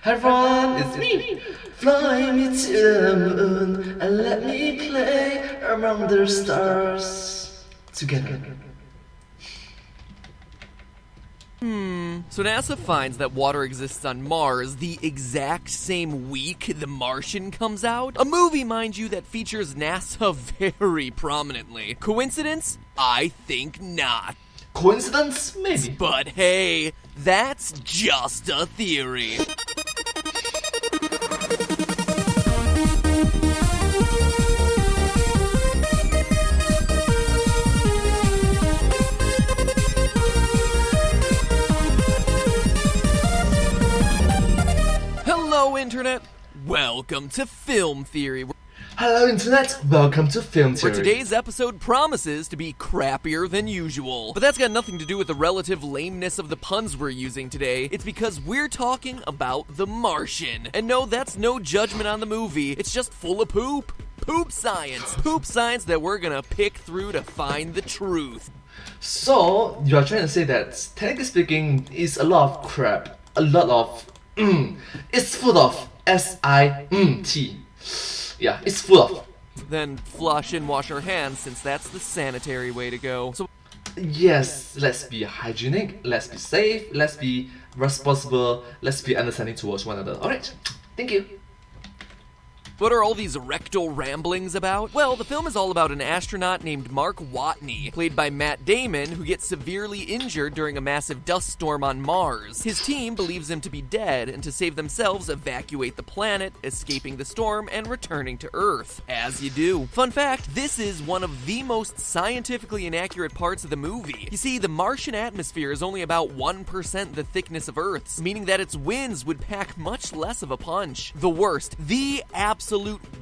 Hi everyone, it's me! Fly me to the moon and let me play among the stars together. So NASA finds that water exists on Mars the exact same week The Martian comes out. A movie, mind you, that features NASA very prominently. Coincidence? I think not. Coincidence? Maybe. But hey, that's just a theory. Hello, Internet. Welcome to Film Theory. Hello Internet, welcome to Film Theory. Where today's episode promises to be crappier than usual. But that's got nothing to do with the relative lameness of the puns we're using today. It's because we're talking about The Martian. And no, that's no judgment on the movie. It's just full of poop. Poop science. Poop science that we're gonna pick through to find the truth. So, you are trying to say that, technically speaking, is a lot of crap. A lot of it's full of S-I-T. Yeah, it's full of. Then flush and wash our hands, since that's the sanitary way to go. So Yes, let's be hygienic, let's be safe, let's be responsible, let's be understanding towards one another. Alright, thank you. what are all these rectal ramblings about? Well, the film is all about an astronaut named Mark Watney, played by Matt Damon, who gets severely injured during a massive dust storm on Mars. His team believes him to be dead, and to save themselves, evacuate the planet, escaping the storm and returning to Earth. As you do. Fun fact, this is one of the most scientifically inaccurate parts of the movie. You see, the Martian atmosphere is only about 1% the thickness of Earth's, meaning that its winds would pack much less of a punch. The worst, the absolute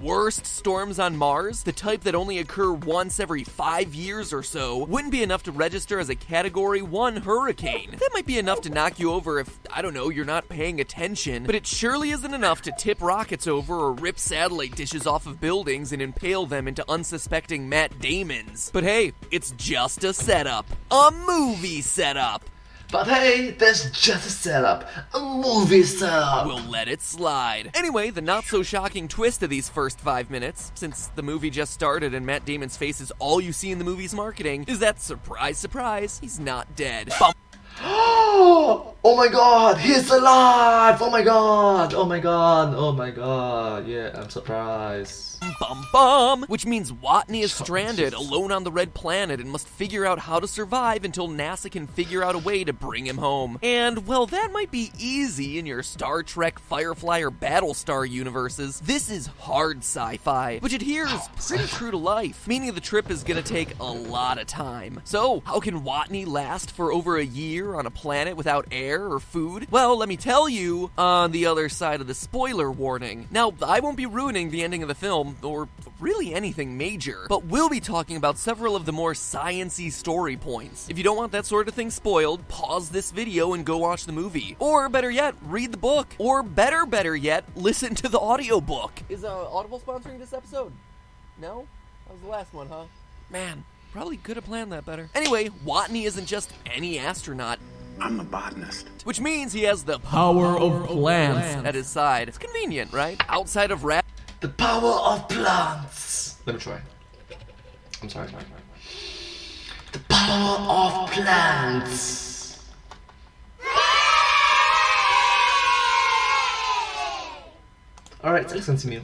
worst storms on Mars, the type that only occur once every 5 years or so, wouldn't be enough to register as a Category 1 hurricane. That might be enough to knock you over if, I don't know, you're not paying attention, but it surely isn't enough to tip rockets over or rip satellite dishes off of buildings and impale them into unsuspecting Matt Damons. But hey, it's just a setup. A movie setup. But hey, that's just a setup. A movie setup. We'll let it slide. Anyway, the not-so-shocking twist of these first 5 minutes, since the movie just started and Matt Damon's face is all you see in the movie's marketing, is that, surprise, surprise, he's not dead. Bum. Oh my god, he's alive! Oh my god, oh my god, oh my god. Yeah, I'm surprised. Bum bum! Which means Watney is stranded, alone on the red planet, and must figure out how to survive until NASA can figure out a way to bring him home. And, well, that might be easy in your Star Trek, Firefly, or Battlestar universes. This is hard sci-fi, which adheres pretty true to life, meaning the trip is gonna take a lot of time. So, how can Watney last for over a year on a planet without air or food? Well, let me tell you on the other side of the spoiler warning. Now, I won't be ruining the ending of the film, or really anything major, but we'll be talking about several of the more science-y story points. If you don't want that sort of thing spoiled, pause this video and go watch the movie. Or better yet, read the book. Or better yet, listen to the audiobook. Is Audible sponsoring this episode? No? That was the last one, huh? Man, probably could have planned that better. Anyway, Watney isn't just any astronaut. I'm a botanist. Which means he has the power of plants at his side. It's convenient, right? Outside of The power of plants. Let me try. I'm sorry. The power of plants. Alright, let's continue.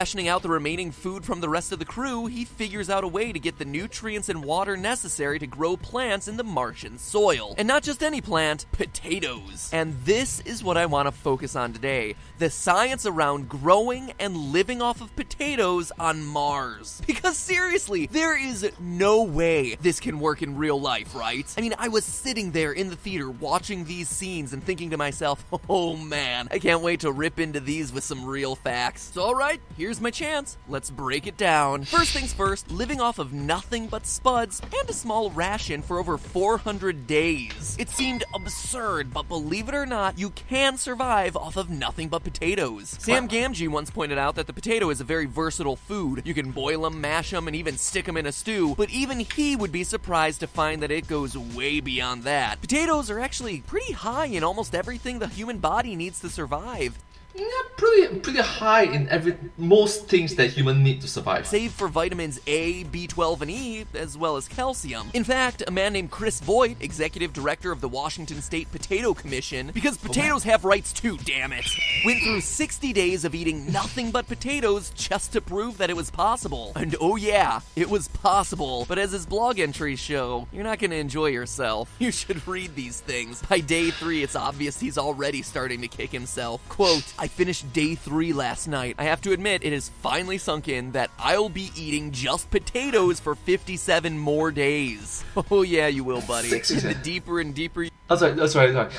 rationing out the remaining food from the rest of the crew, he figures out a way to get the nutrients and water necessary to grow plants in the Martian soil. And not just any plant, potatoes. And this is what I want to focus on today. The science around growing and living off of potatoes on Mars. Because seriously, there is no way this can work in real life, right? I mean, I was sitting there in the theater watching these scenes and thinking to myself, oh man, I can't wait to rip into these with some real facts. So alright, here's here's my chance. Let's break it down. First things first, living off of nothing but spuds and a small ration for over 400 days. It seemed absurd, but believe it or not, you can survive off of nothing but potatoes. Sam Gamgee once pointed out that the potato is a very versatile food. You can boil them, mash them, and even stick them in a stew, but even he would be surprised to find that it goes way beyond that. Potatoes are actually pretty high in almost everything the human body needs to survive. Yeah, pretty high in most things that humans need to survive. Save for vitamins A, B12, and E, as well as calcium. In fact, a man named Chris Voigt, executive director of the Washington State Potato Commission, because potatoes have rights too, damn it, went through 60 days of eating nothing but potatoes just to prove that it was possible. And oh yeah, it was possible. But as his blog entries show, you're not gonna enjoy yourself. You should read these things. By day 3, it's obvious he's already starting to kick himself. Quote, I finished day 3 last night. I have to admit, it has finally sunk in that I'll be eating just potatoes for 57 more days. Oh yeah, you will, buddy. And the deeper and deeper That's right.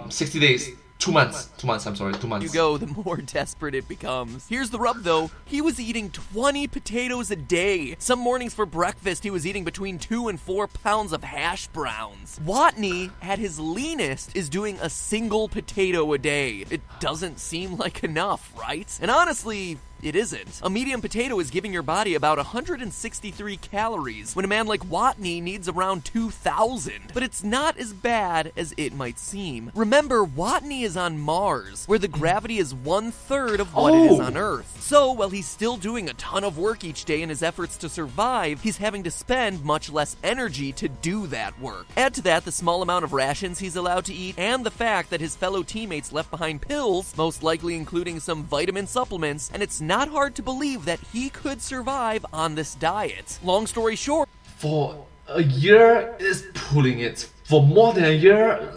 60 days. 2 months. 2 months, I'm sorry. 2 months. you go, the more desperate it becomes. Here's the rub, though. He was eating 20 potatoes a day. Some mornings for breakfast, he was eating between 2 and 4 pounds of hash browns. Watney, at his leanest, is doing a single potato a day. It doesn't seem like enough, right? And honestly, it isn't. A medium potato is giving your body about 163 calories, when a man like Watney needs around 2,000. But it's not as bad as it might seem. Remember, Watney is on Mars, where the gravity is 1/3 of what it is on Earth. So, while he's still doing a ton of work each day in his efforts to survive, he's having to spend much less energy to do that work. Add to that the small amount of rations he's allowed to eat, and the fact that his fellow teammates left behind pills, most likely including some vitamin supplements, and it's not hard to believe that he could survive on this diet. Long story short, For a year, it's pulling it. For more than a year,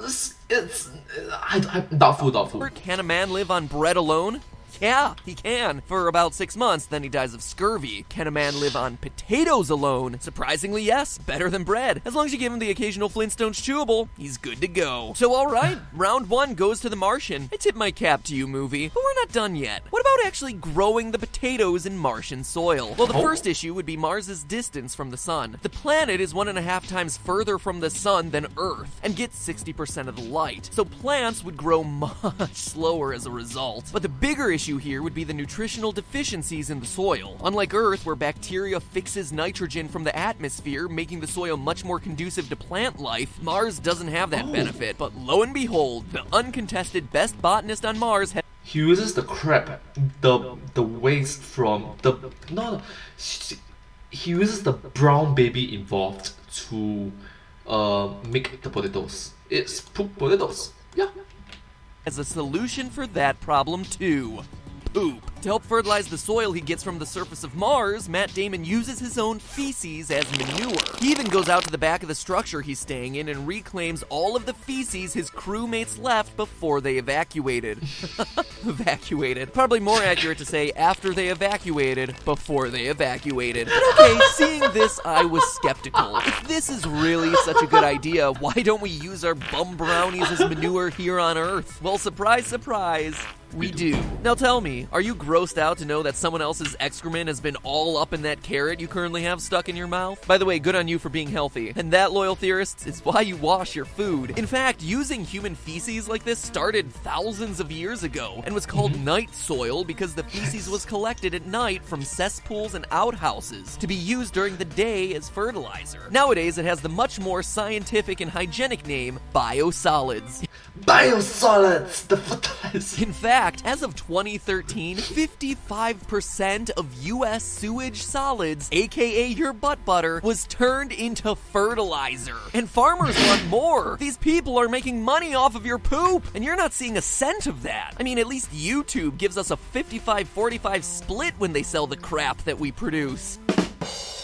I'm doubtful. can a man live on bread alone? Yeah, he can. For about 6 months, then he dies of scurvy. Can a man live on potatoes alone? Surprisingly, yes. Better than bread. As long as you give him the occasional Flintstones chewable, he's good to go. So alright, round 1 goes to The Martian. I tip my cap to you, movie. But we're not done yet. What about actually growing the potatoes in Martian soil? Well, the first issue would be Mars's distance from the sun. The planet is 1.5 times further from the sun than Earth, and gets 60% of the light. So plants would grow much slower as a result. But the bigger issue here would be the nutritional deficiencies in the soil. Unlike Earth, where bacteria fixes nitrogen from the atmosphere, making the soil much more conducive to plant life, Mars doesn't have that benefit. But lo and behold, the uncontested best botanist on Mars has He uses the crap, the waste from he uses the brown baby involved to make the potatoes. It's poop potatoes. Yeah. a solution for that problem too. Poop. To help fertilize the soil he gets from the surface of Mars, Matt Damon uses his own feces as manure. He even goes out to the back of the structure he's staying in and reclaims all of the feces his crewmates left before they evacuated. Evacuated. Probably more accurate to say after they evacuated, before they evacuated. But okay, seeing this, I was skeptical. If this is really such a good idea, why don't we use our bum brownies as manure here on Earth? Well, surprise, surprise. We do. Now tell me, are you grossed out to know that someone else's excrement has been all up in that carrot you currently have stuck in your mouth? By the way, good on you for being healthy. And that, loyal theorists, is why you wash your food. In fact, using human feces like this started thousands of years ago and was called night soil because the feces was collected at night from cesspools and outhouses to be used during the day as fertilizer. Nowadays, it has the much more scientific and hygienic name, biosolids. Biosolids, the fertilizer. In fact, as of 2013, 55% of US sewage solids, aka your butt butter, was turned into fertilizer. And farmers want more. These people are making money off of your poop, and you're not seeing a cent of that. I mean, at least YouTube gives us a 55-45 split when they sell the crap that we produce.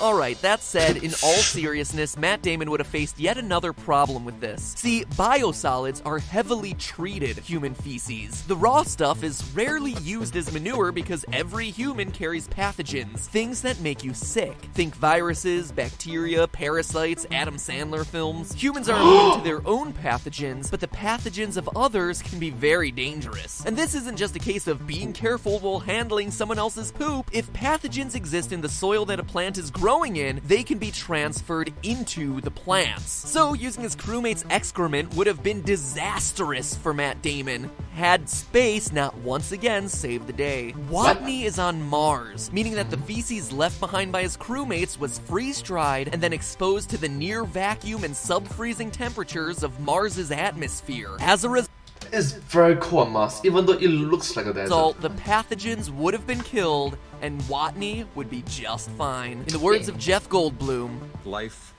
Alright, that said, in all seriousness, Matt Damon would have faced yet another problem with this. See, biosolids are heavily treated human feces. The raw stuff is rarely used as manure because every human carries pathogens, things that make you sick. Think viruses, bacteria, parasites, Adam Sandler films. Humans are immune to their own pathogens, but the pathogens of others can be very dangerous. And this isn't just a case of being careful while handling someone else's poop. If pathogens exist in the soil that a plant is growing in, they can be transferred into the plants. So using his crewmate's excrement would have been disastrous for Matt Damon, had space not once again saved the day. Watney is on Mars, meaning that the feces left behind by his crewmates was freeze-dried and then exposed to the near vacuum and sub-freezing temperatures of Mars's atmosphere. As a result, It's very cold on Mars, even though it looks like a desert. the pathogens would have been killed, and Watney would be just fine. In the words of Jeff Goldblum, life,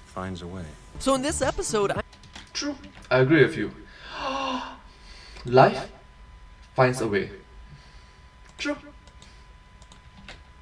finds a way. so in this episode, True, I agree with you. Life finds a way. True.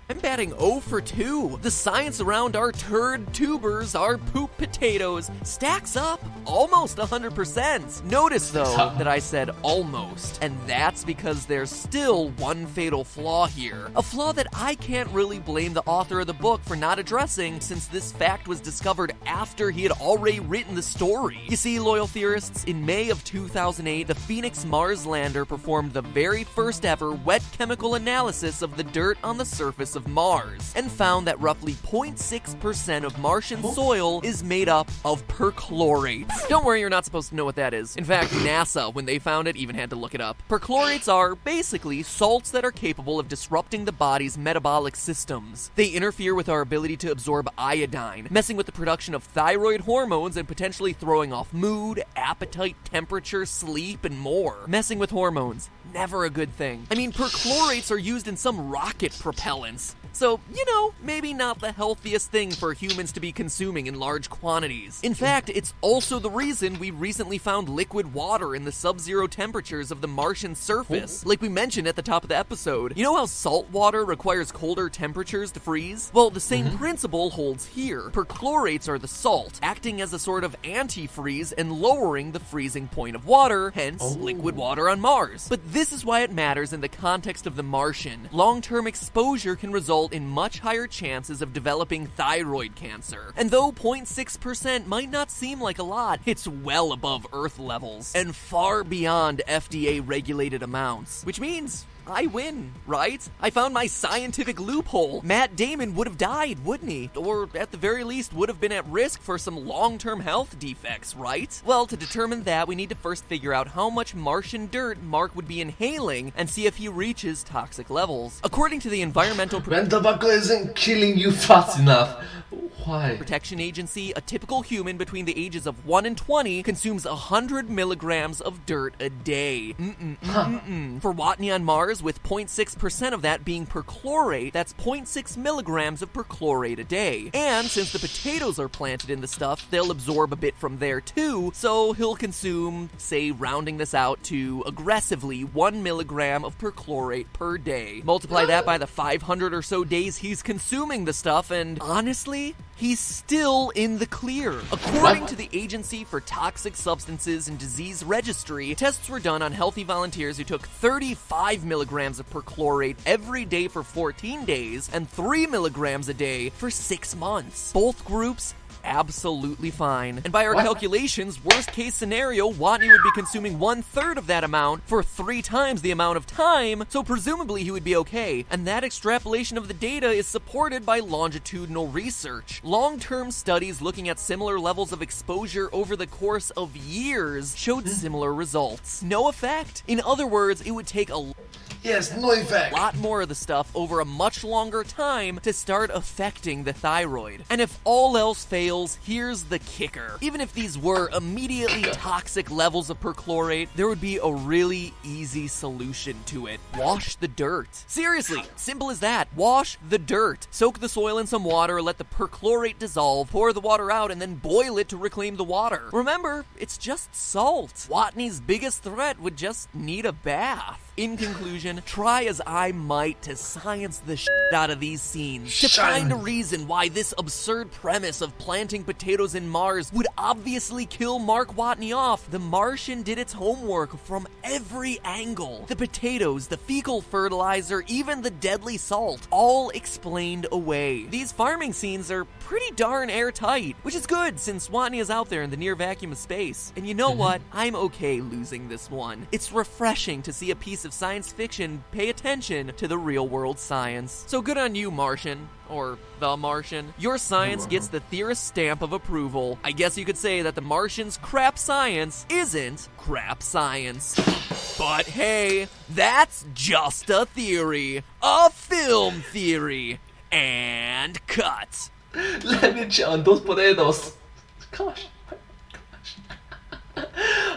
I'm batting 0 for 2. The science around our turd tubers, our poop potatoes, stacks up almost 100%. Notice, though, that I said almost, and that's because there's still one fatal flaw here. A flaw that I can't really blame the author of the book for not addressing, since this fact was discovered after he had already written the story. You see, loyal theorists, in May of 2008, the Phoenix Mars lander performed the very first ever wet chemical analysis of the dirt on the surface of Mars, and found that roughly 0.6% of Martian soil is made up of perchlorate. Don't worry, you're not supposed to know what that is. In fact, NASA, when they found it, even had to look it up. Perchlorates are basically salts that are capable of disrupting the body's metabolic systems. They interfere with our ability to absorb iodine, messing with the production of thyroid hormones and potentially throwing off mood, appetite, temperature, sleep, and more. Messing with hormones, never a good thing. I mean, perchlorates are used in some rocket propellants. So, you know, maybe not the healthiest thing for humans to be consuming in large quantities. In fact, it's also the reason we recently found liquid water in the sub-zero temperatures of the Martian surface. Like we mentioned at the top of the episode, you know how salt water requires colder temperatures to freeze? Well, the same principle holds here. Perchlorates are the salt, acting as a sort of antifreeze and lowering the freezing point of water, hence liquid water on Mars. But this is why it matters in the context of the Martian. Long-term exposure can result in much higher chances of developing thyroid cancer. And though 0.6% might not seem like a lot, it's well above Earth levels and far beyond FDA-regulated amounts. Which means I win, right? I found my scientific loophole. Matt Damon would have died, wouldn't he? Or at the very least would have been at risk for some long-term health defects, right? Well, to determine that, we need to first figure out how much Martian dirt Mark would be inhaling and see if he reaches toxic levels. According to the Environmental When tobacco isn't killing you fast enough, why? Protection Agency, a typical human between the ages of 1 and 20 consumes 100 milligrams of dirt a day. For Watney on Mars, with 0.6% of that being perchlorate, that's 0.6 milligrams of perchlorate a day. And since the potatoes are planted in the stuff, they'll absorb a bit from there too, so he'll consume, say, rounding this out to aggressively 1 milligram of perchlorate per day. Multiply that by the 500 or so days he's consuming the stuff, and honestly, he's still in the clear. According to the Agency for Toxic Substances and Disease Registry, tests were done on healthy volunteers who took 35 milligrams of perchlorate every day for 14 days and 3 milligrams a day for 6 months. Both groups absolutely fine. And by our calculations, worst case scenario, Watney would be consuming 1/3 of that amount for 3 times the amount of time, so presumably he would be okay. And that extrapolation of the data is supported by longitudinal research. Long-term studies looking at similar levels of exposure over the course of years showed similar results. No effect. In other words, it would take a Yes, no effect. lot more of the stuff over a much longer time to start affecting the thyroid. And if all else fails, here's the kicker. Even if these were immediately toxic levels of perchlorate, there would be a really easy solution to it. Wash the dirt. Seriously, simple as that. Wash the dirt. Soak the soil in some water, let the perchlorate dissolve, pour the water out, and then boil it to reclaim the water. Remember, it's just salt. Watney's biggest threat would just need a bath. In conclusion, try as I might to science the shit out of these scenes, to find a reason why this absurd premise of planting potatoes in Mars would obviously kill Mark Watney off. The Martian did its homework from every angle. The potatoes, the fecal fertilizer, even the deadly salt, all explained away. These farming scenes are pretty darn airtight, which is good since Watney is out there in the near vacuum of space. And you know what? I'm okay losing this one. It's refreshing to see a piece of science fiction pay attention to the real world science. So good on you, Martian. Or the Martian. Your science gets the theorist stamp of approval. I guess you could say that the Martian's crap science isn't crap science. But hey, that's just a theory. A film theory. And cut. Let me check on those potatoes. Gosh.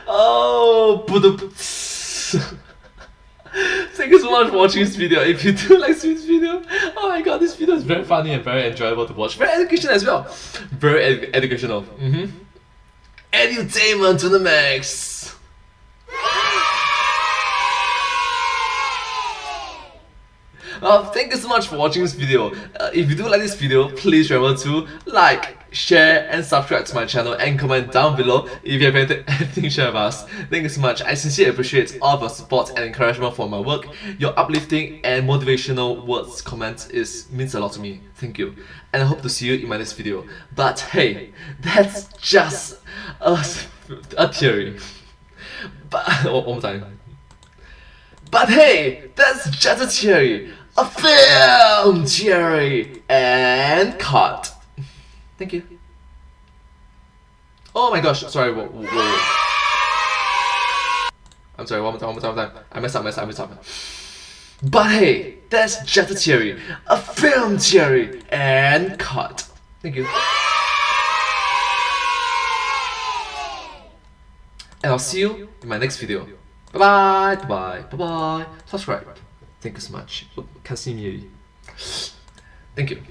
Oh, thank you so much for watching this video. If you do like this video, oh my god, this video is very funny and very enjoyable to watch. Very educational as well. Very educational. Edutainment to the max. Thank you so much for watching this video. If you do like this video, please remember to like, share and subscribe to my channel and comment down below if you have anything to share with us. Thank you so much. I sincerely appreciate all of your support and encouragement for my work. Your uplifting and motivational words, comments means a lot to me. Thank you. And I hope to see you in my next video. But hey, that's just a theory. But one more time. But hey, that's just a theory. A film theory and cut. Thank you. Oh my gosh, sorry, whoa. I'm sorry, one more time. I messed up. But hey, that's just a theory. A film theory and cut. Thank you. And I'll see you in my next video. Bye-bye. Subscribe. Thank you so much. Can't see me. Thank you.